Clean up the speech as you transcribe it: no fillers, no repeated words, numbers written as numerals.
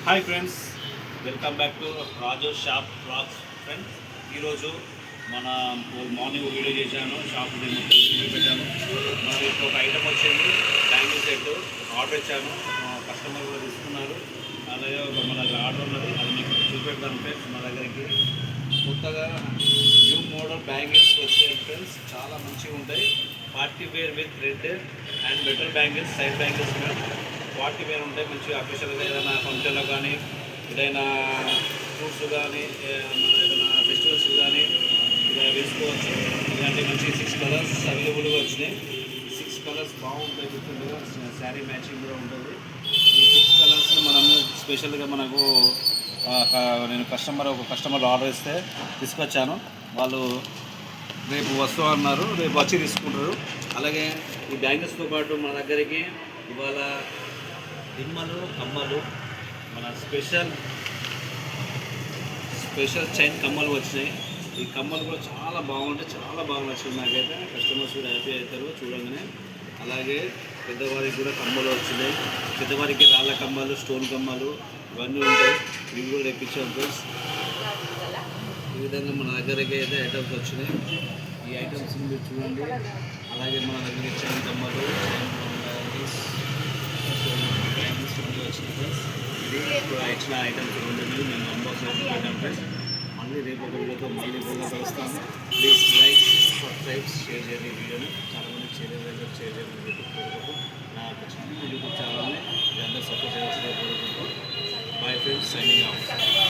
Hi friends, welcome back to Raju shop blogs. Friends, ఈరోజు మన morning video చేశాను, shop మొత్తం పెట్టాను. మనకి ఇప్పుడు ఒక ఐటమ్ వచ్చింది, బ్యాంగిల్ సెట్ ఆర్డర్ ఇచ్చాను. కస్టమర్ కూడా తీసుకున్నారు. అలాగే ఒక మన దగ్గర ఆర్డర్ ఉన్నది, అది మీకు చూపెడతాను ఫ్రెండ్స్. మా దగ్గరికి కొత్తగా న్యూ మోడల్ బ్యాంగిల్స్ వచ్చాయి ఫ్రెండ్స్, చాలా మంచిగా ఉంటాయి. Party wear with red and better bangles, side bangles party wear ఉంటాయి. మంచిగా అఫీషియల్గా ఏదైనా ఫంక్షన్లో కానీ, ఏదైనా ఫ్రూట్స్ కానీ, మన ఏదైనా ఫెస్టివల్స్ కానీ ఇలా వేసుకోవచ్చు. ఇలాంటి మంచి 6 కలర్స్ అవైలబుల్గా వచ్చినాయి. 6 కలర్స్ బాగుంటాయి, డిఫరెంట్గా శారీ మ్యాచింగ్ కూడా ఉంటుంది. ఈ 6 కలర్స్ మనము స్పెషల్గా మనకు నేను ఒక కస్టమర్ ఆర్డర్ ఇస్తే తీసుకొచ్చాను. వాళ్ళు రేపు వస్తూ అన్నారు, రేపు వచ్చి తీసుకుంటారు. అలాగే ఈ బ్యాంగిల్స్తో పాటు మన దగ్గరికి ఇవాళ దిమ్మలు, కమ్మలు, మన స్పెషల్ చైన్ కమ్మలు వచ్చినాయి. ఈ కమ్మలు కూడా చాలా బాగుంటాయి, చాలా బాగా నచ్చింది నాకైతే. కస్టమర్స్ కూడా హ్యాపీ అవుతారు చూడంగానే. అలాగే పెద్దవారికి కూడా కమ్మలు వచ్చినాయి. పెద్దవారికి రాళ్ళ కమ్మలు, స్టోన్ కమ్మలు ఇవన్నీ ఉంటాయి. ఇవి కూడా తెప్పించాం ఫ్రెండ్స్. ఈ విధంగా మన దగ్గరికి అయితే ఐటమ్స్ వచ్చినాయి. ఈ ఐటమ్స్ మీరు చూడండి. అలాగే మన దగ్గర చైన్ కమ్మలు, ఇది ఇచ్చిన ఐటమ్స్ రెండు మేము అన్బాక్స్ పెట్టాం ఫ్రెండ్స్. మళ్ళీ రేపు ఒక వీడియోతో మళ్ళీ కలుస్తాము. ప్లీజ్ లైక్, సబ్స్క్రైబ్, షేర్ చేయండి. వీడియోని చాలామంది షేర్ చేయమని కోరుకుంటూ నాకు చిన్న యూట్యూబ్ ఛానల్ని అందరూ సపోర్ట్ చేయాల్సిందిగా కోరుకుంటూ బాయ్ ఫ్రెండ్స్, సైనింగ్ ఆఫ్.